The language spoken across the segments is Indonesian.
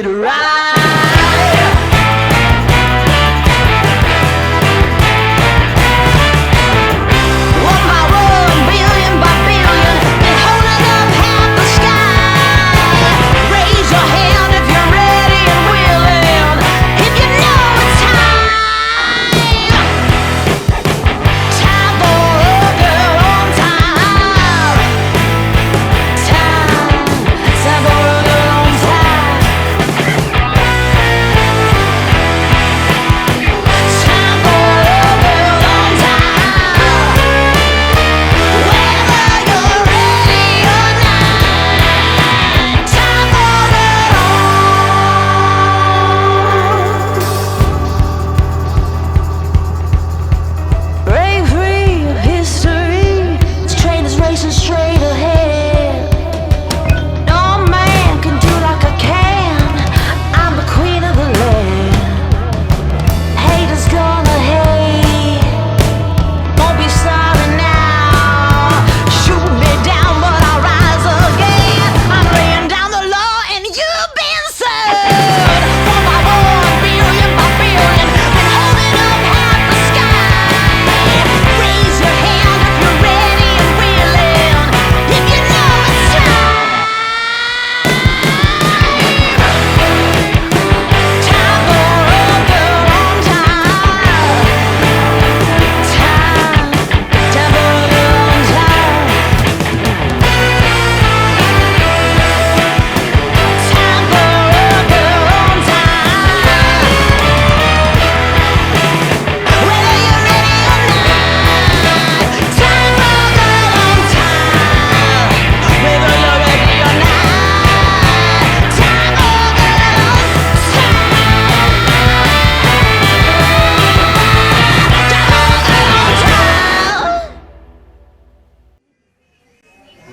it right.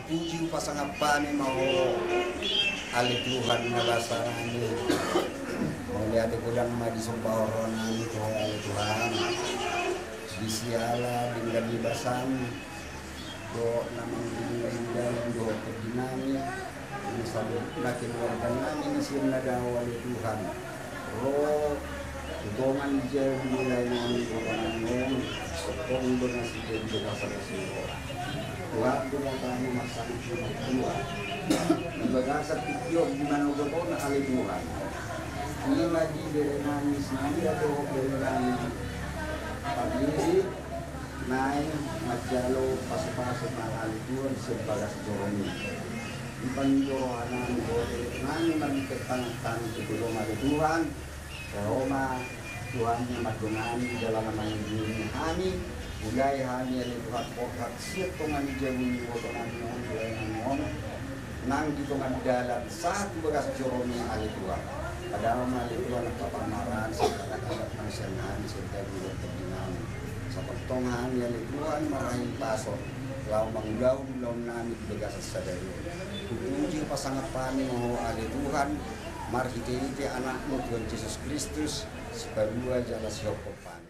Puji pasangapani mau ali Tuhan na basarani mau lihat kulang madi sumpahoran itu ali Tuhan bisiala dengan dibasan do namang dingan do dinami misalnya makin warga nami nasin na daw ali Tuhan ro tugongan dia mulai ng orang ng sokong bernasi dia di basar siro Tuhan tidak tahu masalah Tuhan. Bagasa pikir di mana udah kau nak kali Tuhan. Ini lagi dari nangis nanti ada dari nangis. Pagi naik majalo pas-pas kali Tuhan sebagai joroni. Ipan jorohanan boleh nangis lagi ketang-tang itu rumah Tuhan. Roma Tuhan yang madungan dalam nama ini kami. Mulai hanya lihat pokat situngan jamin wotonan mulai nang ditongan dalam satu bekas joroni ali Tuhan. Padahal ali Tuhan papamaran kata-kata pensenan serta buat terdinan. Sapertongan ali Tuhan marahin pasor. Lau manggaw lawan nami bekas sadari. Puji pasangan pani mau ali Tuhan. Mari kita anakmu Tuhan Yesus Kristus sebagai jala siokopan.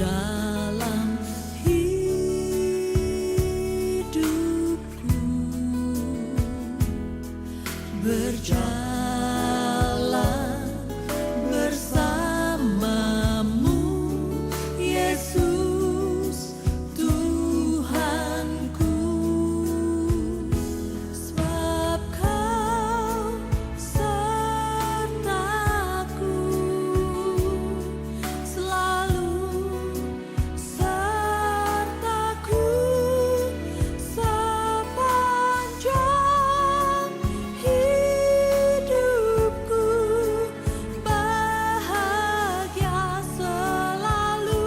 dalam hidupku, berjalan bersamamu, Yesus Tuhanku, sebab Kau sertaku, selalu sertaku sepanjang hidupku, bahagia selalu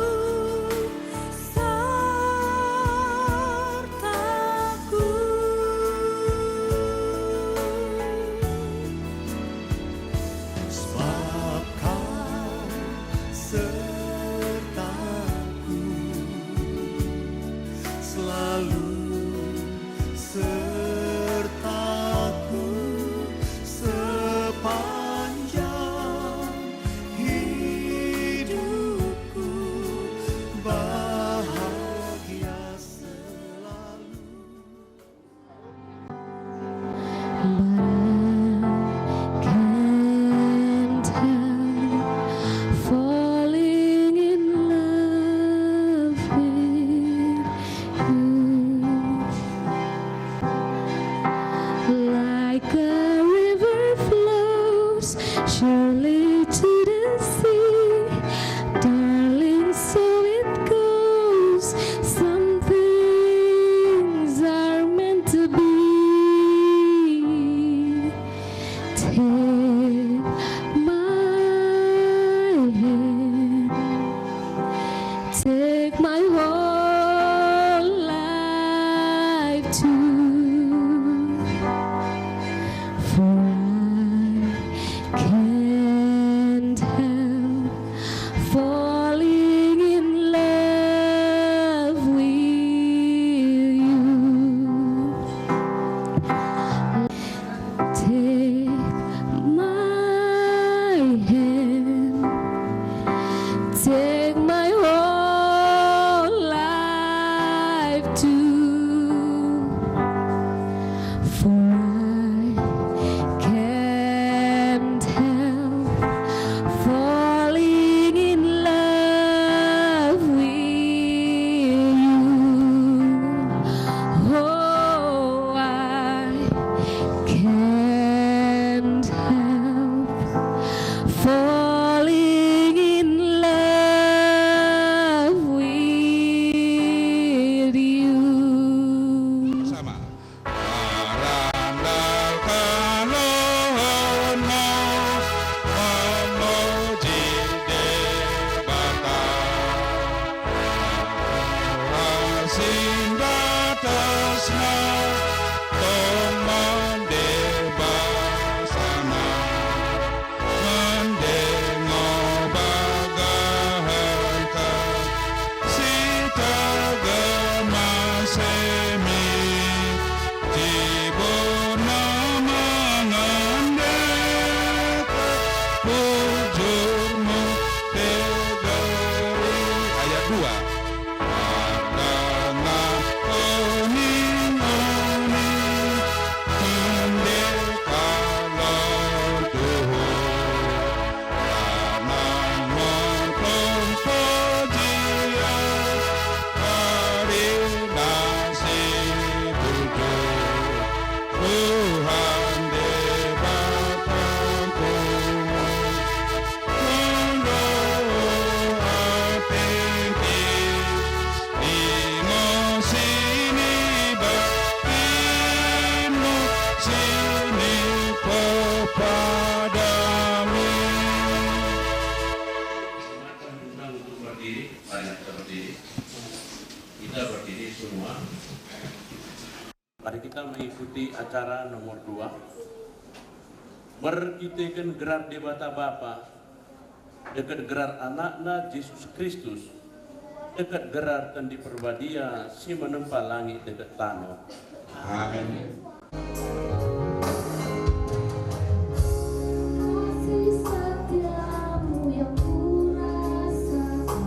sertaku. Sebab Kau sertaku, selalu sertaku sepanjang hidupku, bahagia selalu. Can't help falling in love with you. Like a river flows surely to the sea, darling, so it goes. Some things are meant to be. Take my hand, take my whole life too, for I can't help falling in love with you. Take my hand, take my whole life too, for I can't help falling in love with you. Oh, I can't help falling in love with you. Sama. Barandalkan lohonmu memuji Debata, Rasinda Tasna Toman Debasana, Mendengo Bagahanka Sita Gemasemi Jibuna mengandeka bujurmu tegari. Ayat 2. Dengan oning-oning mendeka loduhu, Taman mengkong pujian hari nasi bujur, Tuhan Debataku. Kita berdiri semua. Mari kita mengikuti acara nomor 2. Merkitekan gerar Debata Bapa, dekat gerar anakna Yesus Kristus, dekat gerar tendi perbadia si menempa langit dekat tanah. Amin. Kasih setiamu yang kurasakan,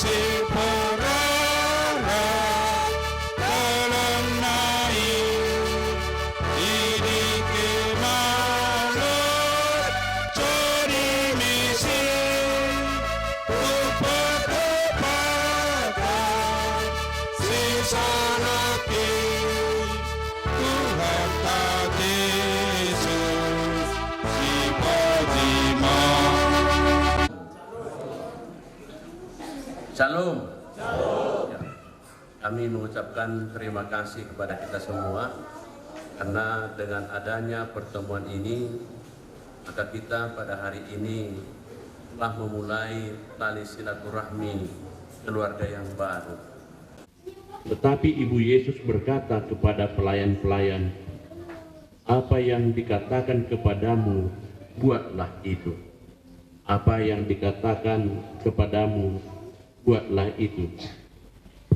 kasih perolah dalam naik didike malur curi misi upah-upahkan sisa laki Tuhan tak Yesus si Fatima. Shalom. Ya. Kami mengucapkan terima kasih kepada kita semua karena dengan adanya pertemuan ini maka kita pada hari ini telah memulai tali silaturahmi keluarga yang baru. Tetapi Ibu Yesus berkata kepada pelayan-pelayan, apa yang dikatakan kepadamu, buatlah itu. Apa yang dikatakan kepadamu, buatlah itu.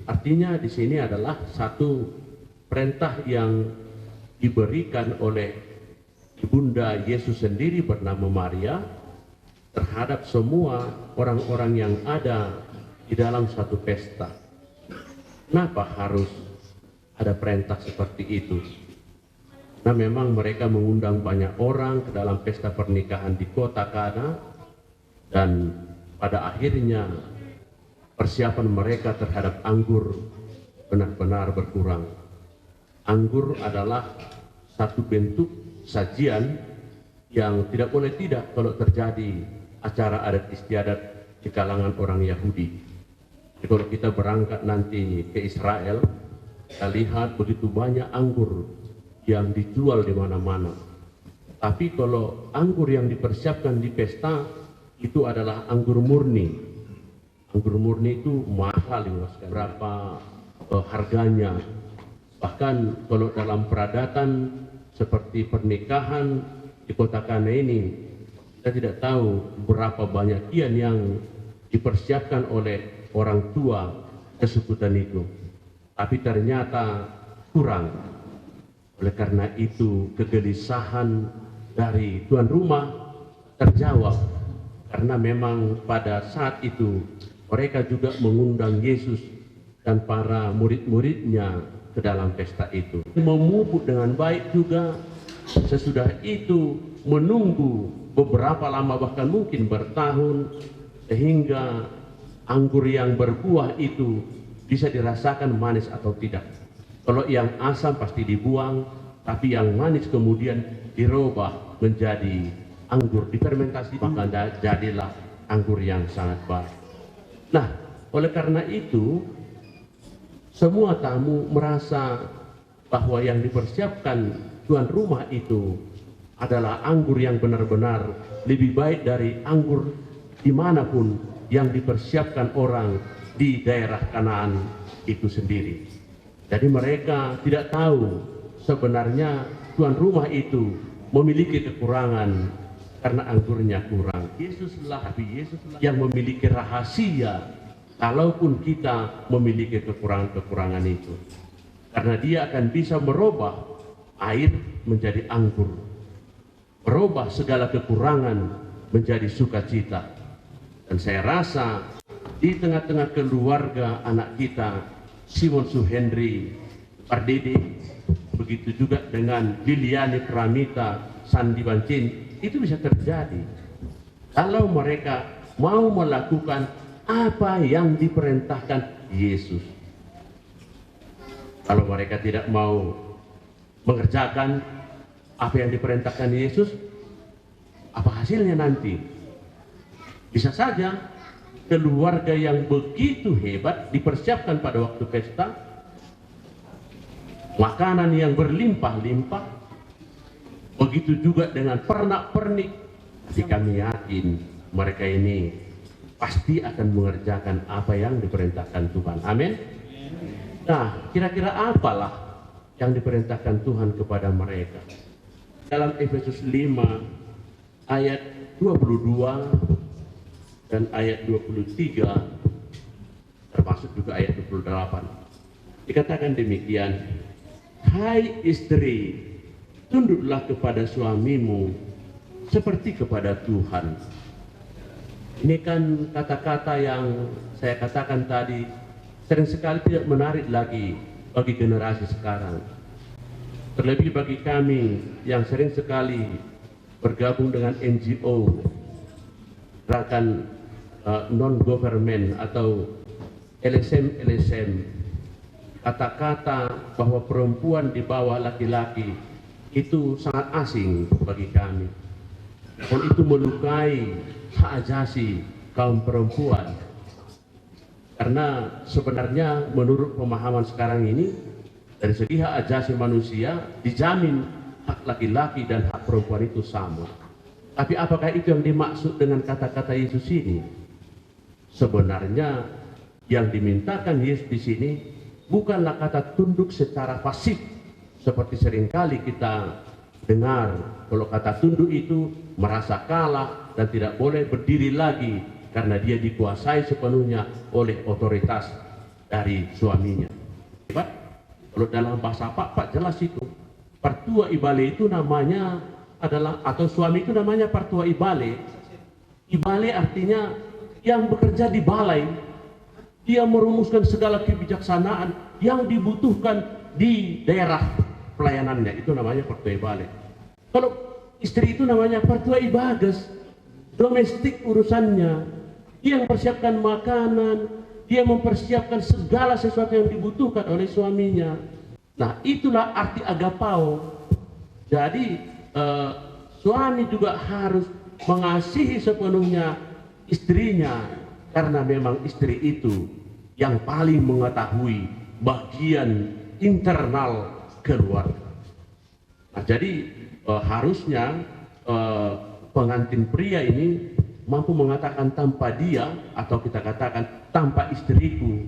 Artinya di sini adalah satu perintah yang diberikan oleh Ibunda Yesus sendiri bernama Maria terhadap semua orang-orang yang ada di dalam satu pesta. Kenapa harus ada perintah seperti itu? Nah, memang mereka mengundang banyak orang ke dalam pesta pernikahan di kota Kana dan pada akhirnya persiapan mereka terhadap anggur benar-benar berkurang. Anggur adalah satu bentuk sajian yang tidak boleh tidak kalau terjadi acara adat istiadat di kalangan orang Yahudi. Jadi kalau kita berangkat nanti ke Israel, kita lihat begitu banyak anggur yang dijual di mana-mana. Tapi kalau anggur yang dipersiapkan di pesta itu adalah anggur murni. Anggur murni itu mahal, berapa harganya. Bahkan kalau dalam peradatan seperti pernikahan di kota Kana ini, kita tidak tahu berapa banyak kian yang dipersiapkan oleh orang tua kesukutan itu. Tapi ternyata kurang. Oleh karena itu kegelisahan dari tuan rumah terjawab. Karena memang pada saat itu mereka juga mengundang Yesus dan para murid-muridnya ke dalam pesta itu. Memupuk dengan baik juga, sesudah itu menunggu beberapa lama bahkan mungkin bertahun sehingga anggur yang berbuah itu bisa dirasakan manis atau tidak. Kalau yang asam pasti dibuang, tapi yang manis kemudian dirubah menjadi anggur difermentasi, maka jadilah anggur yang sangat baik. Nah, oleh karena itu semua tamu merasa bahwa yang dipersiapkan tuan rumah itu adalah anggur yang benar-benar lebih baik dari anggur dimanapun yang dipersiapkan orang di daerah Kanaan itu sendiri. Jadi mereka tidak tahu sebenarnya tuan rumah itu memiliki kekurangan karena anggurnya kurang. Yesuslah yang memiliki rahasia kalaupun kita memiliki kekurangan-kekurangan itu. Karena dia akan bisa merubah air menjadi anggur. Merubah segala kekurangan menjadi sukacita. Dan saya rasa di tengah-tengah keluarga anak kita, Simon Suhendri Pardede, begitu juga dengan Liliani Pramita Sandi Bancin, itu bisa terjadi kalau mereka mau melakukan apa yang diperintahkan Yesus. Kalau mereka tidak mau mengerjakan apa yang diperintahkan Yesus, apa hasilnya nanti? Bisa saja keluarga yang begitu hebat dipersiapkan pada waktu pesta, makanan yang berlimpah-limpah, begitu juga dengan pernak-pernik. Tapi kami yakin mereka ini pasti akan mengerjakan apa yang diperintahkan Tuhan. Amin. Nah, kira-kira apalah yang diperintahkan Tuhan kepada mereka? Dalam Efesus 5 ayat 22 dan ayat 23, termasuk juga ayat 28, dikatakan demikian, hai istri, tunduklah kepada suamimu seperti kepada Tuhan. Ini kan kata-kata yang saya katakan tadi sering sekali tidak menarik lagi bagi generasi sekarang. Terlebih bagi kami yang sering sekali bergabung dengan NGO, gerakan non-government atau LSM, kata-kata bahwa perempuan di bawah laki-laki itu sangat asing bagi kami. Dan itu melukai hak asasi kaum perempuan. Karena sebenarnya menurut pemahaman sekarang ini, dari segi hak asasi manusia dijamin hak laki-laki dan hak perempuan itu sama. Tapi apakah itu yang dimaksud dengan kata-kata Yesus ini? Sebenarnya yang dimintakan Yesus di sini bukanlah kata tunduk secara pasif seperti seringkali kita dengar. Kalau kata tunduk itu merasa kalah dan tidak boleh berdiri lagi karena dia dikuasai sepenuhnya oleh otoritas dari suaminya. Kalau dalam bahasa Pak jelas itu. Partua ibale itu namanya adalah, atau suami itu namanya partua ibale. Ibale artinya yang bekerja di balai. Dia merumuskan segala kebijaksanaan yang dibutuhkan di daerah pelayanannya. Itu namanya partua ibale. Kalau istri itu namanya partua ibagas. Domestik urusannya. Dia mempersiapkan makanan, dia mempersiapkan segala sesuatu yang dibutuhkan oleh suaminya. Nah, itulah arti agapao. Jadi suami juga harus mengasihi sepenuhnya istrinya, karena memang istri itu yang paling mengetahui bagian internal keluarga. Nah, jadi harusnya pengantin pria ini mampu mengatakan tanpa dia, atau kita katakan tanpa istriku,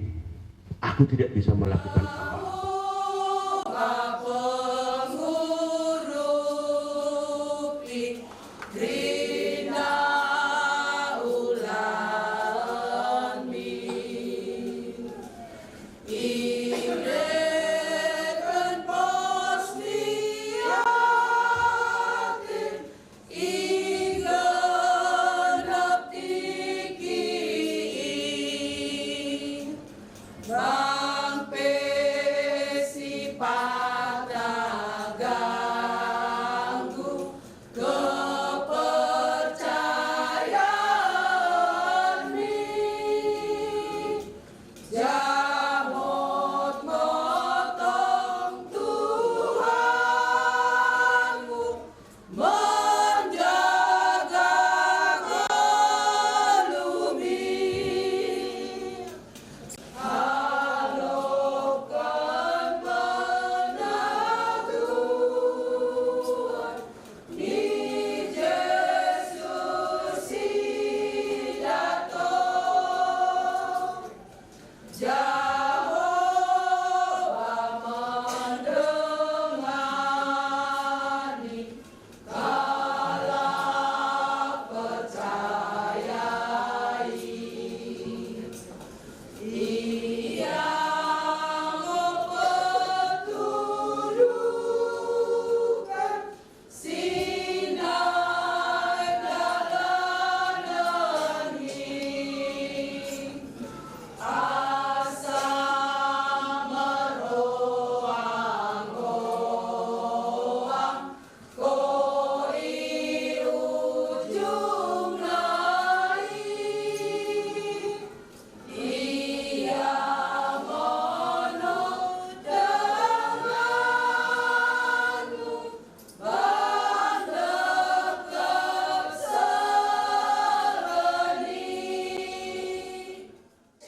aku tidak bisa melakukan apa-apa.